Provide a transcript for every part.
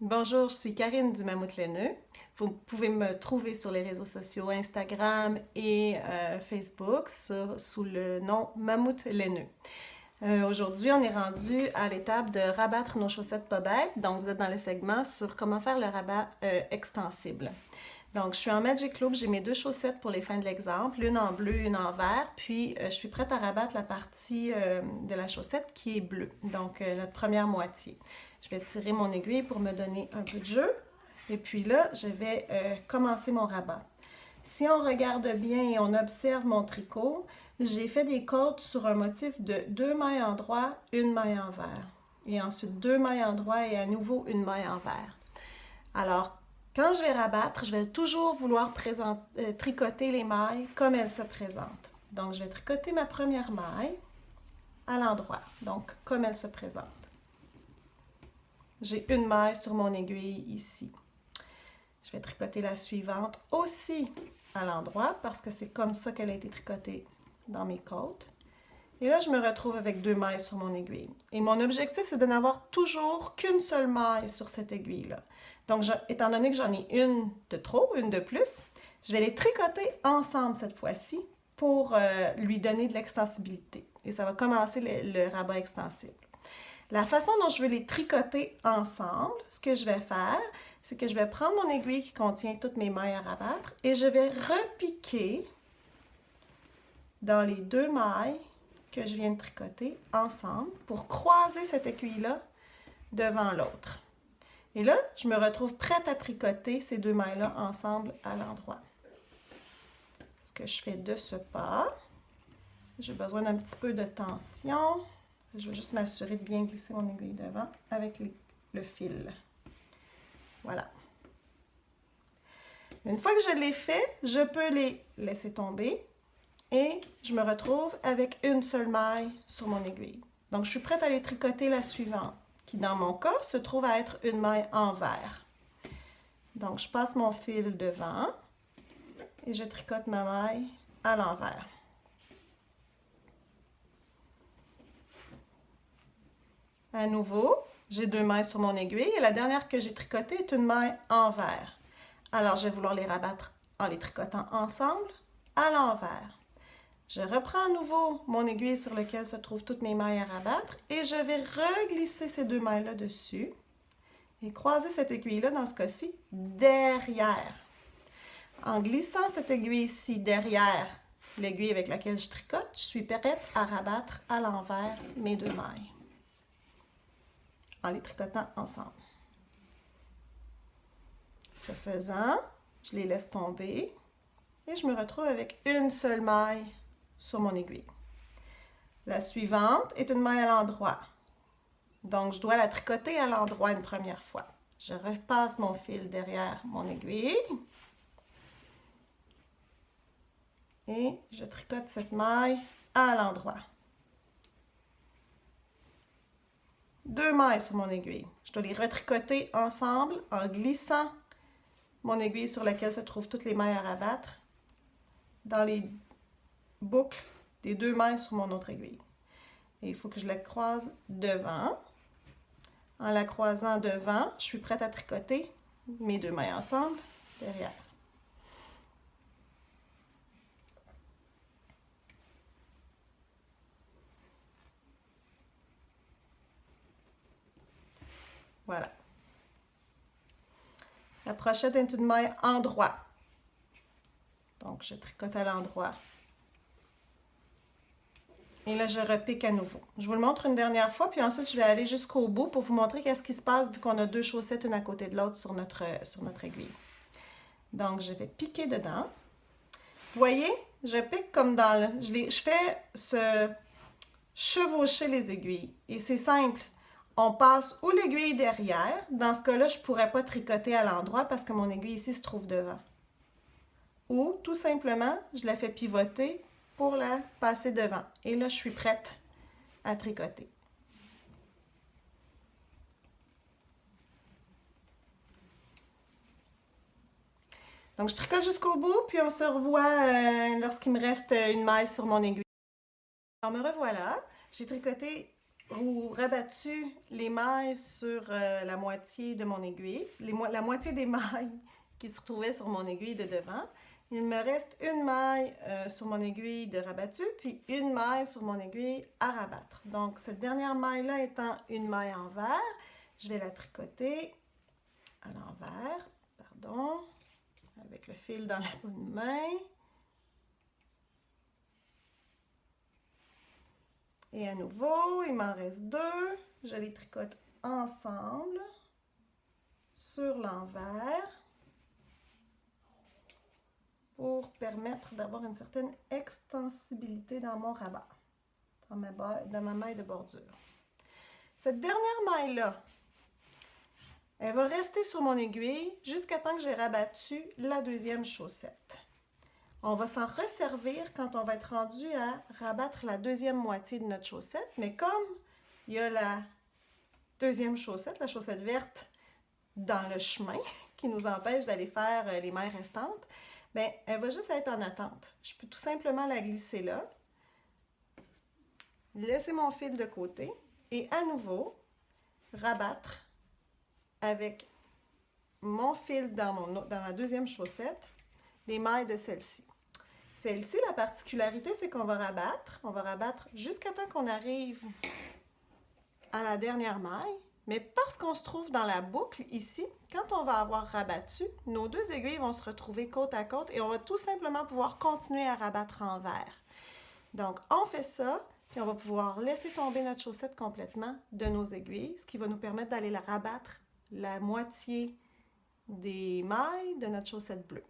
Bonjour, je suis Karine du Mammouth Laineux. Vous pouvez me trouver sur les réseaux sociaux Instagram et Facebook sous le nom Mammouth Laineux. Aujourd'hui, on est rendu à l'étape de rabattre nos chaussettes pas bêtes. Donc, vous êtes dans le segment sur comment faire le rabat extensible. Donc, je suis en Magic Loop, j'ai mes deux chaussettes pour les fins de l'exemple, une en bleu, une en vert, puis je suis prête à rabattre la partie de la chaussette qui est bleue, donc notre première moitié. Je vais tirer mon aiguille pour me donner un peu de jeu, et puis là, je vais commencer mon rabat. Si on regarde bien et on observe mon tricot, j'ai fait des côtes sur un motif de 2 mailles en droit, une maille en vert, et ensuite 2 mailles en droit et à nouveau une maille en vert. Alors, quand je vais rabattre, je vais toujours vouloir tricoter les mailles comme elles se présentent. Donc, je vais tricoter ma première maille à l'endroit, donc comme elle se présente. J'ai une maille sur mon aiguille ici. Je vais tricoter la suivante aussi à l'endroit parce que c'est comme ça qu'elle a été tricotée dans mes côtes. Et là, je me retrouve avec 2 mailles sur mon aiguille. Et mon objectif, c'est de n'avoir toujours qu'une seule maille sur cette aiguille-là. Donc, étant donné que j'en ai une de trop, une de plus, je vais les tricoter ensemble cette fois-ci pour lui donner de l'extensibilité. Et ça va commencer le rabat extensible. La façon dont je veux les tricoter ensemble, ce que je vais faire, c'est que je vais prendre mon aiguille qui contient toutes mes mailles à rabattre et je vais repiquer dans les 2 mailles que je viens de tricoter ensemble pour croiser cette aiguille-là devant l'autre. Et là, je me retrouve prête à tricoter ces 2 mailles-là ensemble à l'endroit. Ce que je fais de ce pas, j'ai besoin d'un petit peu de tension. Je vais juste m'assurer de bien glisser mon aiguille devant avec le fil. Voilà. Une fois que je l'ai fait, je peux les laisser tomber et je me retrouve avec une seule maille sur mon aiguille. Donc, je suis prête à les tricoter la suivante, qui dans mon cas se trouve à être une maille en vert. Donc, je passe mon fil devant et je tricote ma maille à l'envers. À nouveau, j'ai 2 mailles sur mon aiguille et la dernière que j'ai tricotée est une maille en vert. Alors, je vais vouloir les rabattre en les tricotant ensemble à l'envers. Je reprends à nouveau mon aiguille sur laquelle se trouvent toutes mes mailles à rabattre et je vais reglisser ces 2 mailles-là dessus et croiser cette aiguille-là, dans ce cas-ci, derrière. En glissant cette aiguille-ci derrière l'aiguille avec laquelle je tricote, je suis prête à rabattre à l'envers mes 2 mailles en les tricotant ensemble. Ce faisant, je les laisse tomber et je me retrouve avec une seule maille sur mon aiguille. La suivante est une maille à l'endroit. Donc, je dois la tricoter à l'endroit une première fois. Je repasse mon fil derrière mon aiguille et je tricote cette maille à l'endroit. 2 mailles sur mon aiguille. Je dois les retricoter ensemble en glissant mon aiguille sur laquelle se trouvent toutes les mailles à rabattre dans les boucles des 2 mailles sur mon autre aiguille. Et il faut que je la croise devant. En la croisant devant, je suis prête à tricoter mes 2 mailles ensemble derrière. Voilà. La prochaine est une maille en droit. Donc, je tricote à l'endroit. Et là, je repique à nouveau. Je vous le montre une dernière fois, puis ensuite, je vais aller jusqu'au bout pour vous montrer qu'est-ce qui se passe vu qu'on a 2 chaussettes une à côté de l'autre sur notre aiguille. Donc, je vais piquer dedans. Vous voyez, je pique comme dans le... Je fais se chevaucher les aiguilles. Et c'est simple. On passe ou l'aiguille derrière. Dans ce cas-là, je ne pourrais pas tricoter à l'endroit parce que mon aiguille ici se trouve devant. Ou, tout simplement, je la fais pivoter pour la passer devant. Et là, je suis prête à tricoter. Donc, je tricote jusqu'au bout, puis on se revoit lorsqu'il me reste une maille sur mon aiguille. Alors, me revoilà. J'ai tricoté rabattu les mailles sur la moitié de mon aiguille, la moitié des mailles qui se trouvaient sur mon aiguille de devant. Il me reste une maille sur mon aiguille de rabattu, puis une maille sur mon aiguille à rabattre. Donc, cette dernière maille-là étant une maille en vert, je vais la tricoter à l'envers, pardon, avec le fil dans la bonne main. Et à nouveau, il m'en reste deux. Je les tricote ensemble sur l'envers pour permettre d'avoir une certaine extensibilité dans mon rabat, dans ma maille de bordure. Cette dernière maille-là, elle va rester sur mon aiguille jusqu'à temps que j'ai rabattu la deuxième chaussette. On va s'en resservir quand on va être rendu à rabattre la deuxième moitié de notre chaussette, mais comme il y a la deuxième chaussette, la chaussette verte, dans le chemin, qui nous empêche d'aller faire les mailles restantes, bien, elle va juste être en attente. Je peux tout simplement la glisser là, laisser mon fil de côté et à nouveau rabattre avec mon fil dans ma deuxième chaussette les mailles de celle-ci. Celle-ci, la particularité, c'est qu'on va rabattre. On va rabattre jusqu'à temps qu'on arrive à la dernière maille. Mais parce qu'on se trouve dans la boucle ici, quand on va avoir rabattu, nos deux aiguilles vont se retrouver côte à côte et on va tout simplement pouvoir continuer à rabattre en vert. Donc, on fait ça, puis on va pouvoir laisser tomber notre chaussette complètement de nos aiguilles, ce qui va nous permettre d'aller la rabattre la moitié des mailles de notre chaussette bleue.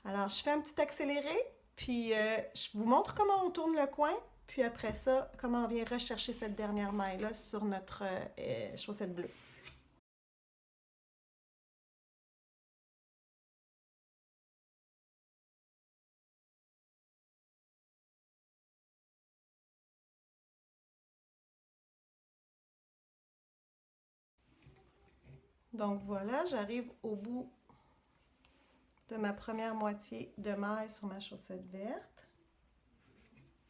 Alors, je fais un petit accéléré, puis je vous montre comment on tourne le coin, puis après ça, comment on vient rechercher cette dernière maille-là sur notre chaussette bleue. Donc voilà, j'arrive au bout de ma première moitié de maille sur ma chaussette verte,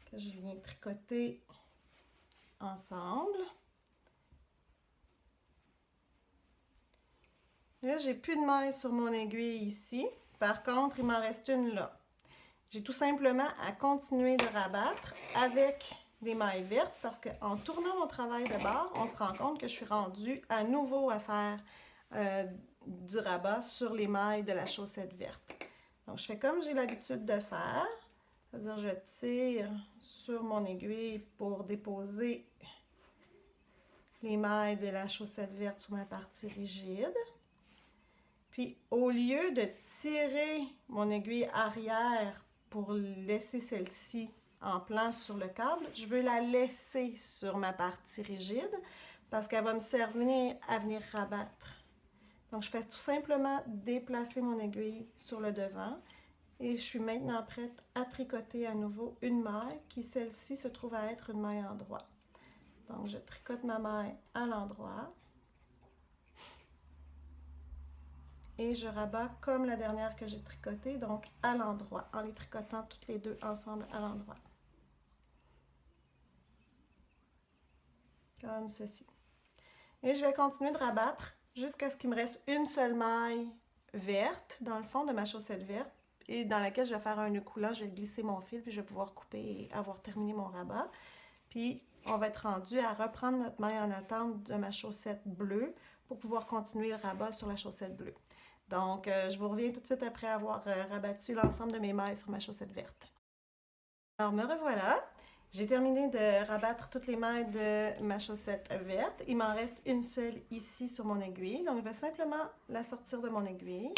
que je viens tricoter ensemble. Là, j'ai plus de maille sur mon aiguille ici. Par contre, il m'en reste une là. J'ai tout simplement à continuer de rabattre avec des mailles vertes parce qu'en tournant mon travail de bord, on se rend compte que je suis rendue à nouveau à faire du rabat sur les mailles de la chaussette verte. Donc, je fais comme j'ai l'habitude de faire, c'est-à-dire je tire sur mon aiguille pour déposer les mailles de la chaussette verte sur ma partie rigide. Puis, au lieu de tirer mon aiguille arrière pour laisser celle-ci en plan sur le câble, je veux la laisser sur ma partie rigide parce qu'elle va me servir à venir rabattre. Donc, je fais tout simplement déplacer mon aiguille sur le devant et je suis maintenant prête à tricoter à nouveau une maille qui, celle-ci, se trouve à être une maille endroit. Donc, je tricote ma maille à l'endroit et je rabats comme la dernière que j'ai tricotée, donc à l'endroit, en les tricotant toutes les deux ensemble à l'endroit. Comme ceci. Et je vais continuer de rabattre jusqu'à ce qu'il me reste une seule maille verte dans le fond de ma chaussette verte et dans laquelle je vais faire un nœud coulant, je vais glisser mon fil puis je vais pouvoir couper et avoir terminé mon rabat. Puis on va être rendu à reprendre notre maille en attente de ma chaussette bleue pour pouvoir continuer le rabat sur la chaussette bleue. Donc, je vous reviens tout de suite après avoir rabattu l'ensemble de mes mailles sur ma chaussette verte. Alors, me revoilà. J'ai terminé de rabattre toutes les mailles de ma chaussette verte. Il m'en reste une seule ici sur mon aiguille. Donc, je vais simplement la sortir de mon aiguille.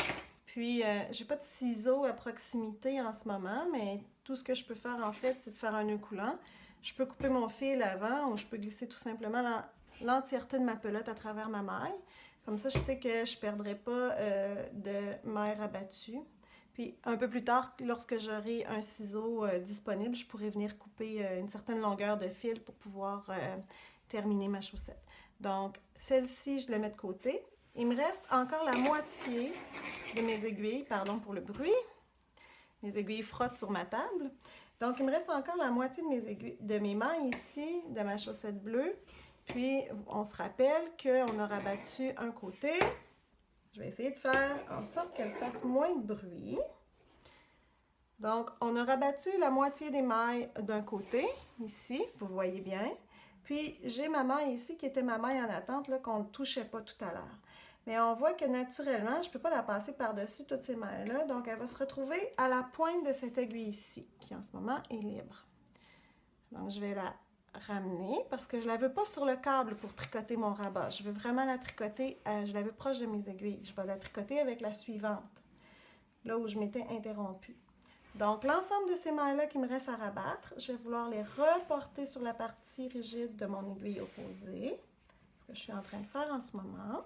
Puis, je n'ai pas de ciseaux à proximité en ce moment, mais tout ce que je peux faire en fait, c'est de faire un nœud coulant. Je peux couper mon fil avant ou je peux glisser tout simplement l'entièreté de ma pelote à travers ma maille. Comme ça, je sais que je ne perdrai pas de maille rabattue. Puis un peu plus tard, lorsque j'aurai un ciseau disponible, je pourrai venir couper une certaine longueur de fil pour pouvoir terminer ma chaussette. Donc, celle-ci, je la mets de côté. Il me reste encore la moitié de mes aiguilles, pardon pour le bruit. Mes aiguilles frottent sur ma table. Donc, il me reste encore la moitié de mes mailles ici, de ma chaussette bleue. Puis, on se rappelle qu'on a rabattu un côté. Je vais essayer de faire en sorte qu'elle fasse moins de bruit. Donc, on a rabattu la moitié des mailles d'un côté, ici, vous voyez bien. Puis, j'ai ma maille ici qui était ma maille en attente, là, qu'on ne touchait pas tout à l'heure. Mais on voit que naturellement, je ne peux pas la passer par-dessus toutes ces mailles-là. Donc, elle va se retrouver à la pointe de cette aiguille ici, qui en ce moment est libre. Donc, je vais la ramener parce que je ne la veux pas sur le câble pour tricoter mon rabat. Je veux vraiment la tricoter, je la veux proche de mes aiguilles. Je vais la tricoter avec la suivante, là où je m'étais interrompue. Donc, l'ensemble de ces mailles-là qui me restent à rabattre, je vais vouloir les reporter sur la partie rigide de mon aiguille opposée, ce que je suis en train de faire en ce moment.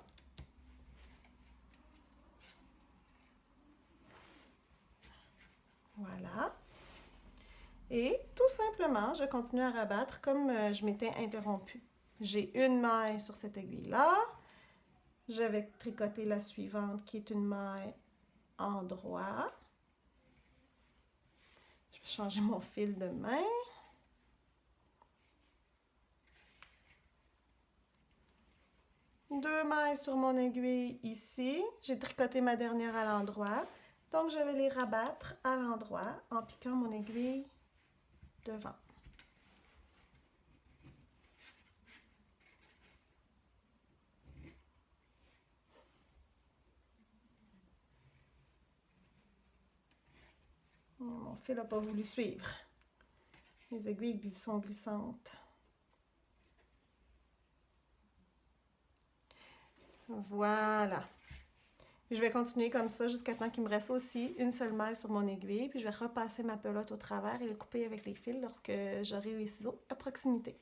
Voilà. Et tout simplement, je continue à rabattre comme je m'étais interrompue. J'ai une maille sur cette aiguille-là. Je vais tricoter la suivante qui est une maille en droit. Je vais changer mon fil de main. Deux mailles sur mon aiguille ici. J'ai tricoté ma dernière à l'endroit. Donc, je vais les rabattre à l'endroit en piquant mon aiguille devant. Mon fil n'a pas voulu suivre. Les aiguilles sont glissantes. Voilà. Je vais continuer comme ça jusqu'à temps qu'il me reste aussi une seule maille sur mon aiguille. Puis je vais repasser ma pelote au travers et le couper avec les fils lorsque j'aurai les ciseaux à proximité.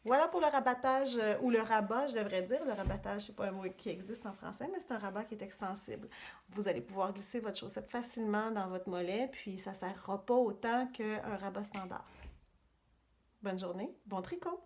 Voilà pour le rabattage, ou le rabat, je devrais dire. Le rabattage, c'est pas un mot qui existe en français, mais c'est un rabat qui est extensible. Vous allez pouvoir glisser votre chaussette facilement dans votre mollet, puis ça ne serrera pas autant qu'un rabat standard. Bonne journée, bon tricot!